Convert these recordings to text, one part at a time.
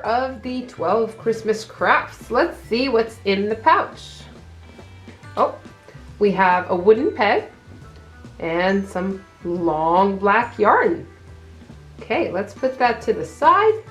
of the 12 Christmas crafts. Let's see what's in the pouch. Oh, we have a wooden peg and some long black yarn. Okay, let's put that to the side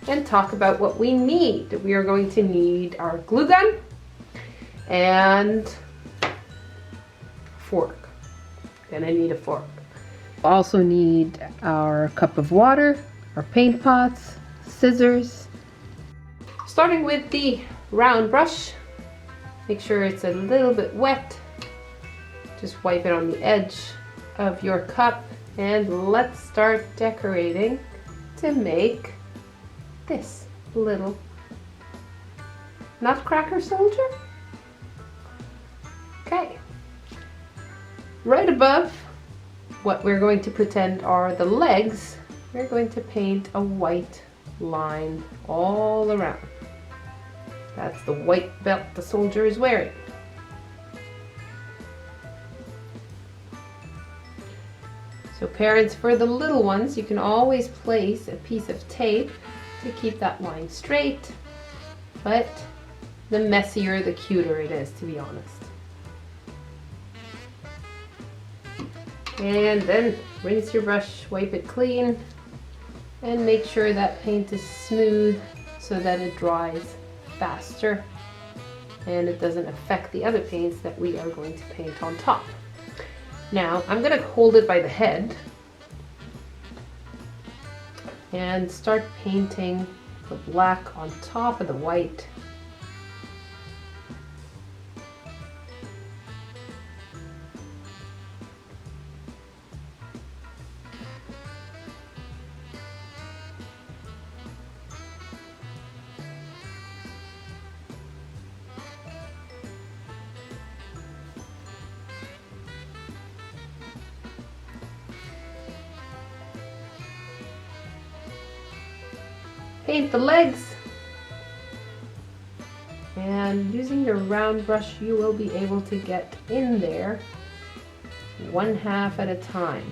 and talk about what we need. We are going to need our glue gun and fork. Gonna need a fork. Also need our cup of water, our paint pots, scissors. Starting with the round brush, make sure it's a little bit wet. Just wipe it on the edge of your cup and let's start decorating to make this little nutcracker soldier. Okay, right above what we're going to pretend are the legs, we're going to paint a white line all around. That's the white belt the soldier is wearing. So parents, for the little ones, you can always place a piece of tape to keep that line straight, but the messier the cuter it is, to be honest. And then rinse your brush, wipe it clean, and make sure that paint is smooth so that it dries faster and it doesn't affect the other paints that we are going to paint on top. Now I'm going to hold it by the head and start painting the black on top of the white. Paint the legs, and using your round brush you will be able to get in there one half at a time.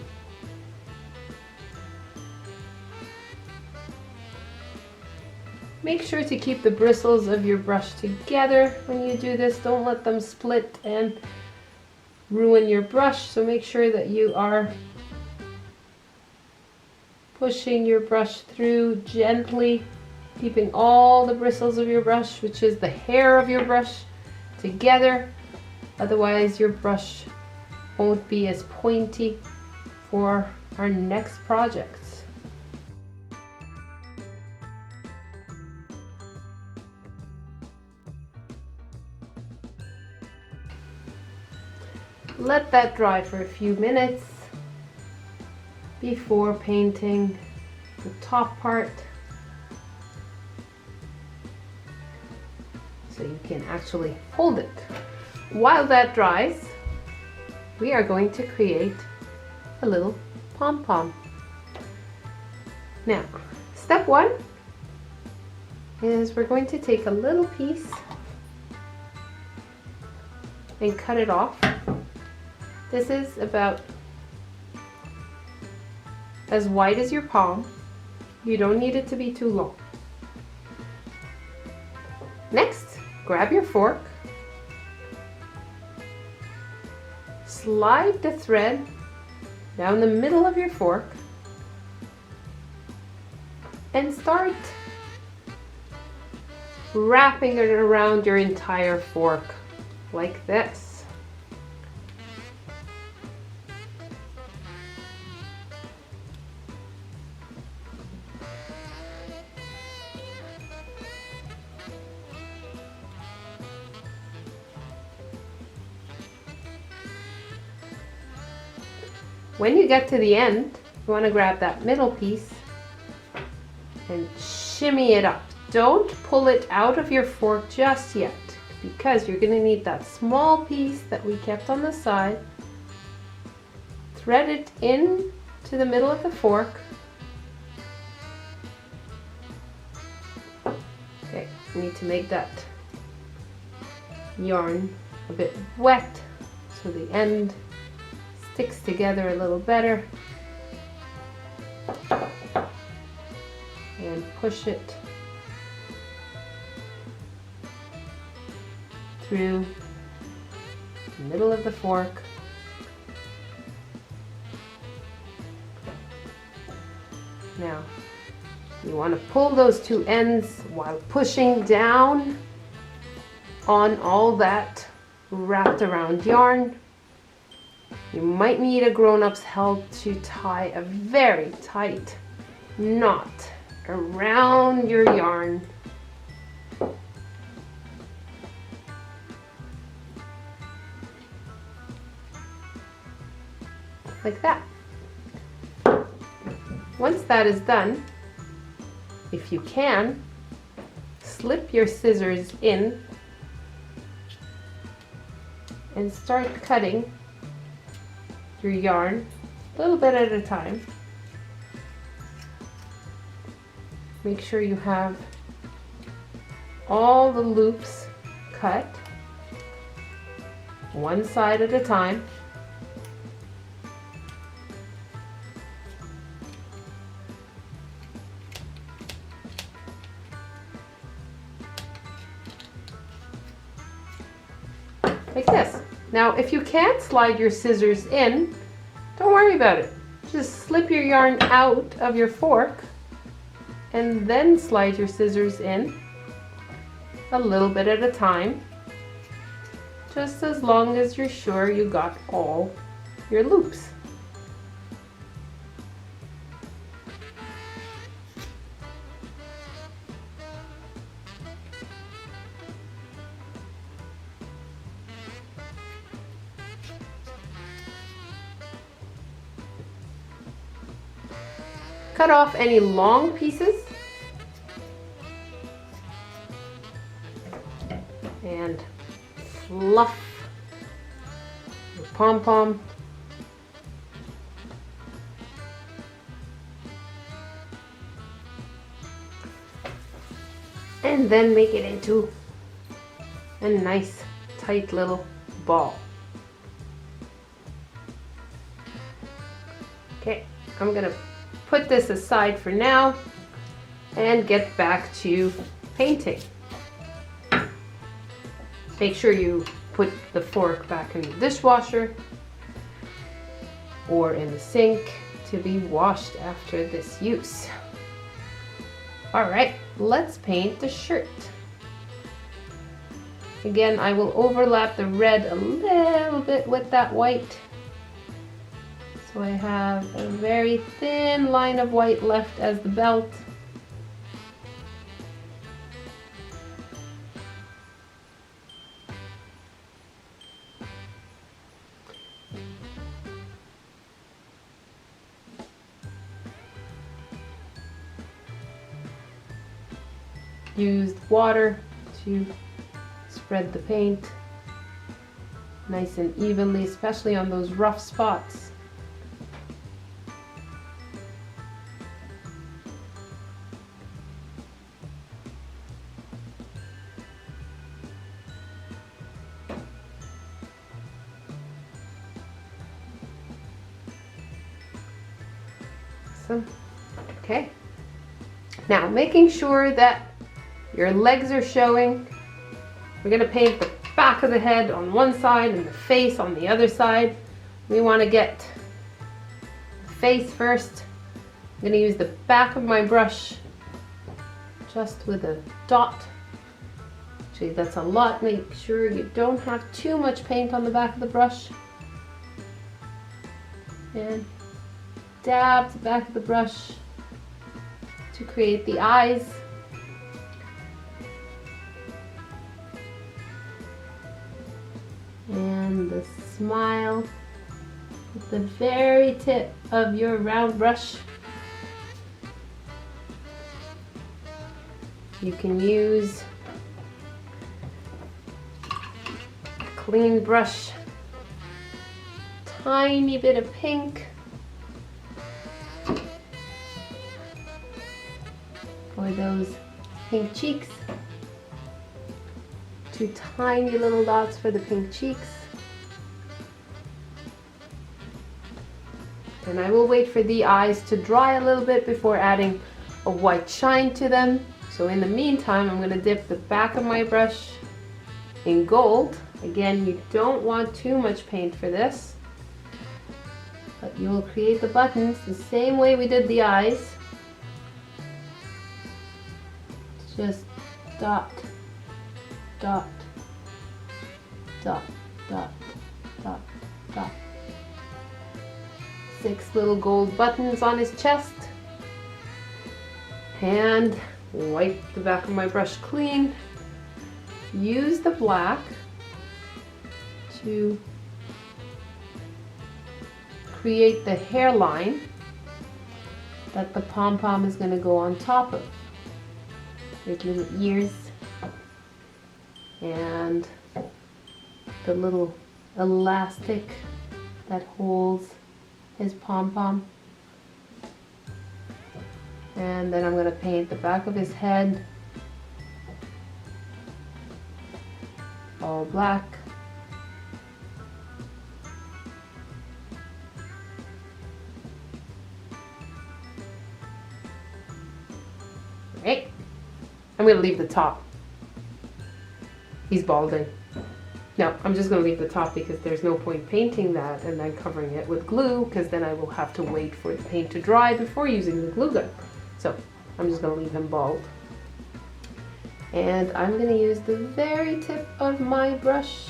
Make sure to keep the bristles of your brush together when you do this. Don't let them split and ruin your brush, so make sure that you are pushing your brush through gently, keeping all the bristles of your brush, which is the hair of your brush, together. Otherwise your brush won't be as pointy for our next projects. Let that dry for a few minutes before painting the top part, so you can actually hold it. While that dries, we are going to create a little pom-pom. Now, step one is we're going to take a little piece and cut it off. This is about as wide as your palm. You don't need it to be too long. Next, grab your fork, slide the thread down the middle of your fork, and start wrapping it around your entire fork like this. When you get to the end, you want to grab that middle piece and shimmy it up. Don't pull it out of your fork just yet, because you're going to need that small piece that we kept on the side. Thread it in to the middle of the fork. Okay, you need to make that yarn a bit wet so the end sticks together a little better, and push it through the middle of the fork. Now, you want to pull those two ends while pushing down on all that wrapped around yarn. You might need a grown-up's help to tie a very tight knot around your yarn. Like that. Once that is done, if you can, slip your scissors in and start cutting your yarn a little bit at a time. Make sure you have all the loops cut, one side at a time. Like this. Now, if you can't slide your scissors in, don't worry about it. Just slip your yarn out of your fork and then slide your scissors in a little bit at a time, just as long as you're sure you got all your loops. Cut off any long pieces and fluff your pom-pom. And then make it into a nice tight little ball. Okay, I'm gonna put this aside for now and get back to painting. Make sure you put the fork back in the dishwasher or in the sink to be washed after this use. All right, let's paint the shirt. Again, I will overlap the red a little bit with that white. So I have a very thin line of white left as the belt. Used water to spread the paint nice and evenly, especially on those rough spots. Okay, now making sure that your legs are showing, we're going to paint the back of the head on one side and the face on the other side. We want to get the face first. I'm going to use the back of my brush just with a dot. Actually, that's a lot. Make sure you don't have too much paint on the back of the brush. And dab the back of the brush to create the eyes. And the smile with the very tip of your round brush. You can use a clean brush, tiny bit of pink for those pink cheeks. Two tiny little dots for the pink cheeks. And I will wait for the eyes to dry a little bit before adding a white shine to them. So in the meantime, I'm going to dip the back of my brush in gold. Again, you don't want too much paint for this, but you will create the buttons the same way we did the eyes. Just dot, dot, dot, dot, dot, dot. 6 little gold buttons on his chest. And wipe the back of my brush clean. Use the black to create the hairline that the pom-pom is going to go on top of. There's little ears and the little elastic that holds his pom-pom. And then I'm going to paint the back of his head all black. Right. I'm going to leave the top. He's balding. No, I'm just going to leave the top because there's no point painting that and then covering it with glue, because then I will have to wait for the paint to dry before using the glue gun. So I'm just going to leave him bald. And I'm going to use the very tip of my brush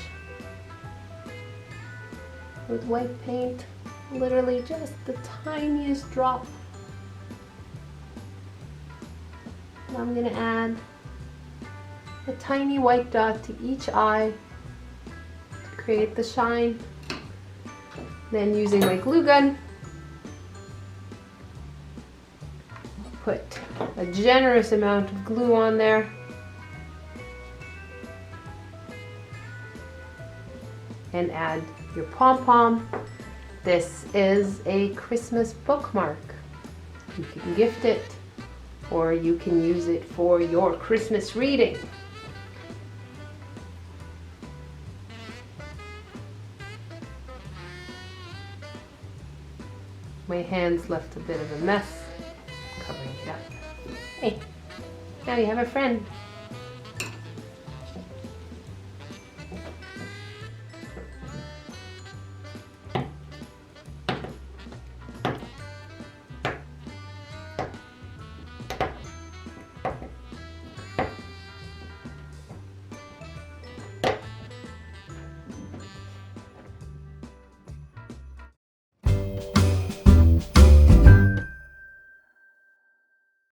with white paint, literally just the tiniest drop. And I'm going to add a tiny white dot to each eye to create the shine. Then using my glue gun, put a generous amount of glue on there. And add your pom-pom. This is a Christmas bookmark. You can gift it, or you can use it for your Christmas reading. My hands left a bit of a mess. I'm covering it up. Hey, now you have a friend.